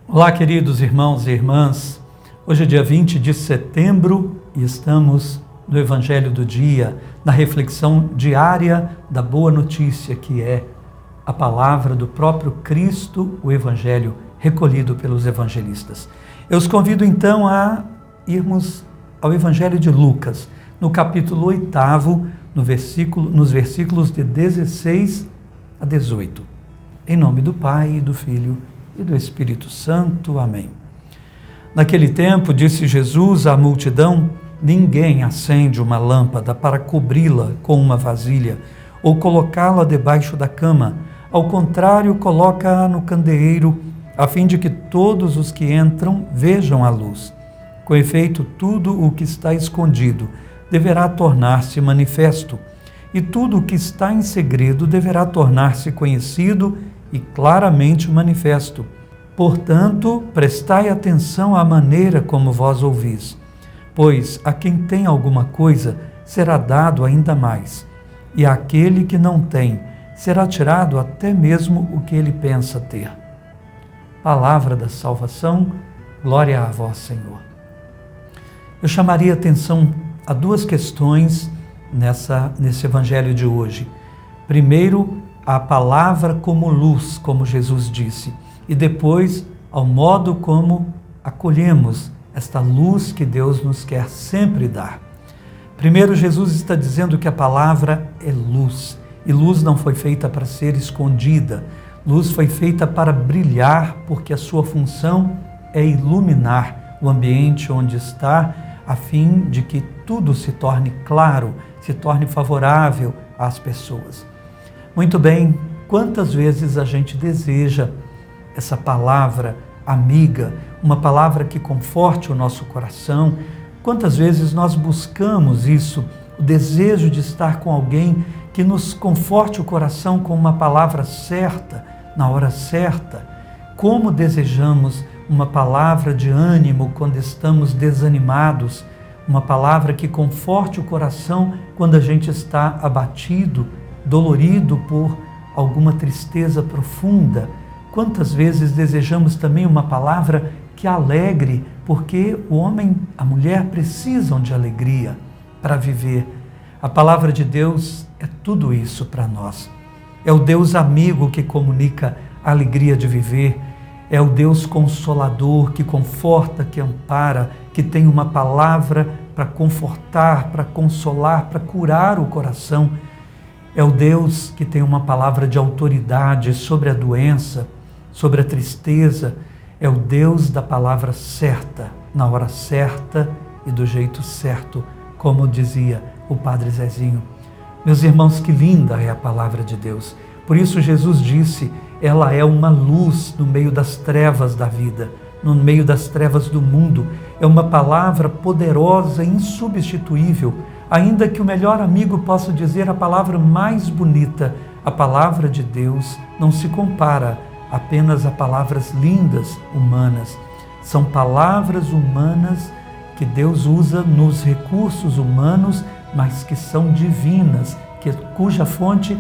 Olá, queridos irmãos e irmãs. Hoje é dia 20 de setembro e estamos no Evangelho do dia, na reflexão diária da boa notícia, que é a palavra do próprio Cristo, o Evangelho recolhido pelos evangelistas. Eu os convido então a irmos ao Evangelho de Lucas, no capítulo 8, nos versículos de 16 a 18. Em nome do Pai, do Filho e do Espírito Santo. Amém. Naquele tempo, disse Jesus à multidão: ninguém acende uma lâmpada para cobri-la com uma vasilha ou colocá-la debaixo da cama. Ao contrário, coloca-a no candeeiro, a fim de que todos os que entram vejam a luz. Com efeito, tudo o que está escondido deverá tornar-se manifesto, e tudo o que está em segredo deverá tornar-se conhecido e claramente manifesto. Portanto, prestai atenção à maneira como vós ouvis, pois a quem tem alguma coisa será dado ainda mais, e àquele que não tem será tirado até mesmo o que ele pensa ter. Palavra da salvação, glória a vós, Senhor. Eu chamaria atenção a duas questões nesse evangelho de hoje. Primeiro, a palavra como luz, como Jesus disse, e depois ao modo como acolhemos esta luz que Deus nos quer sempre dar. Primeiro, Jesus está dizendo que a palavra é luz, e luz não foi feita para ser escondida, luz foi feita para brilhar, porque a sua função é iluminar o ambiente onde está, a fim de que tudo se torne claro, se torne favorável às pessoas. Muito bem, quantas vezes a gente deseja essa palavra amiga, uma palavra que conforte o nosso coração? Quantas vezes nós buscamos isso, o desejo de estar com alguém que nos conforte o coração com uma palavra certa, na hora certa? Como desejamos uma palavra de ânimo quando estamos desanimados, uma palavra que conforte o coração quando a gente está abatido, dolorido por alguma tristeza profunda. Quantas vezes desejamos também uma palavra que alegre, porque o homem, a mulher precisam de alegria para viver. A palavra de Deus é tudo isso para nós. É o Deus amigo que comunica a alegria de viver. É o Deus consolador que conforta, que ampara, que tem uma palavra para confortar, para consolar, para curar o coração. É o Deus que tem uma palavra de autoridade sobre a doença, sobre a tristeza. É o Deus da palavra certa, na hora certa e do jeito certo, como dizia o Padre Zezinho. Meus irmãos, que linda é a palavra de Deus. Por isso Jesus disse, ela é uma luz no meio das trevas da vida, no meio das trevas do mundo. É uma palavra poderosa, insubstituível. Ainda que o melhor amigo possa dizer a palavra mais bonita, a palavra de Deus não se compara apenas a palavras lindas, humanas. São palavras humanas que Deus usa nos recursos humanos, mas que são divinas, cuja fonte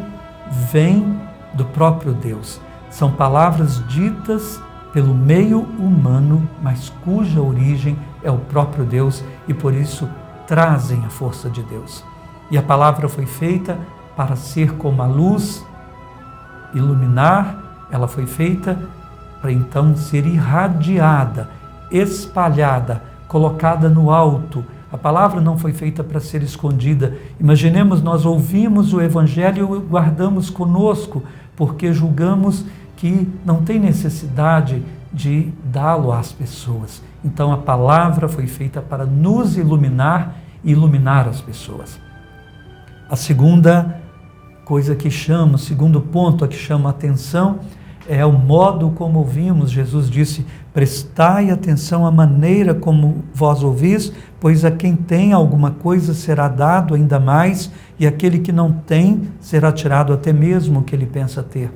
vem do próprio Deus. São palavras ditas pelo meio humano, mas cuja origem é o próprio Deus, e por isso trazem a força de Deus. E a palavra foi feita para ser como a luz, iluminar. Ela foi feita para então ser irradiada, espalhada, colocada no alto. A palavra não foi feita para ser escondida. Imaginemos, nós ouvimos o Evangelho e o guardamos conosco, porque julgamos que não tem necessidade de dá-lo às pessoas. Então a palavra foi feita para nos iluminar e iluminar as pessoas. A segunda coisa que chama, o segundo ponto a que chama a atenção é o modo como ouvimos. Jesus disse, prestai atenção à maneira como vós ouvis, pois a quem tem alguma coisa será dado ainda mais, e aquele que não tem será tirado até mesmo o que ele pensa ter.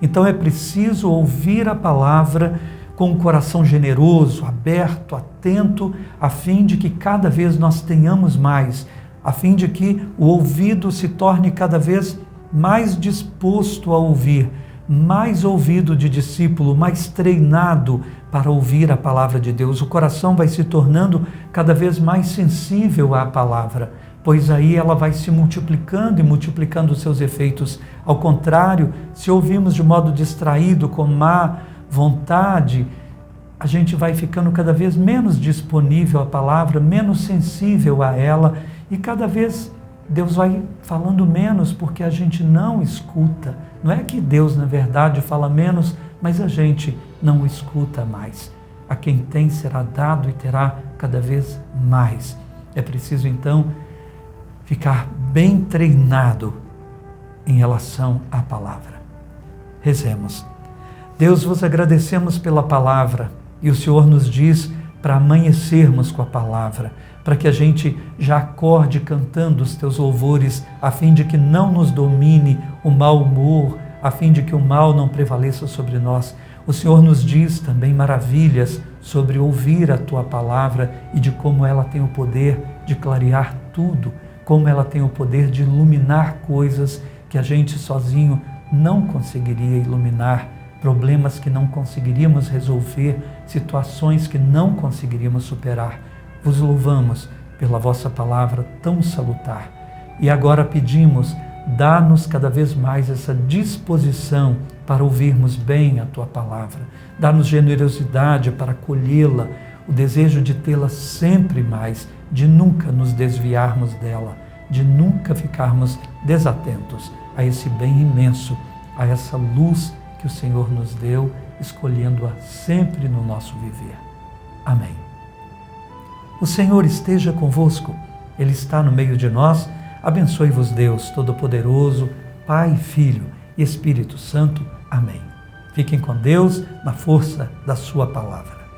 Então é preciso ouvir a palavra com um coração generoso, aberto, atento, a fim de que cada vez nós tenhamos mais, a fim de que o ouvido se torne cada vez mais disposto a ouvir, mais ouvido de discípulo, mais treinado para ouvir a palavra de Deus. O coração vai se tornando cada vez mais sensível à palavra, pois aí ela vai se multiplicando e multiplicando os seus efeitos. Ao contrário, se ouvimos de modo distraído, com má vontade, a gente vai ficando cada vez menos disponível à palavra, menos sensível a ela, e cada vez Deus vai falando menos porque a gente não escuta. Não é que Deus, na verdade, fala menos, mas a gente não escuta mais. A quem tem será dado e terá cada vez mais. É preciso, então, ficar bem treinado em relação à palavra. Rezemos. Deus, vos agradecemos pela palavra, e o Senhor nos diz para amanhecermos com a palavra, para que a gente já acorde cantando os teus louvores, a fim de que não nos domine o mau humor, a fim de que o mal não prevaleça sobre nós. O Senhor nos diz também maravilhas sobre ouvir a tua palavra e de como ela tem o poder de clarear tudo, como ela tem o poder de iluminar coisas que a gente sozinho não conseguiria iluminar, problemas que não conseguiríamos resolver, situações que não conseguiríamos superar. Vos louvamos pela vossa palavra tão salutar. E agora pedimos, dá-nos cada vez mais essa disposição para ouvirmos bem a tua palavra. Dá-nos generosidade para acolhê-la, o desejo de tê-la sempre mais, de nunca nos desviarmos dela, de nunca ficarmos desatentos a esse bem imenso, a essa luz que o Senhor nos deu, escolhendo-a sempre no nosso viver. Amém. O Senhor esteja convosco, Ele está no meio de nós. Abençoe-vos Deus Todo-Poderoso, Pai, Filho e Espírito Santo. Amém. Fiquem com Deus na força da sua palavra.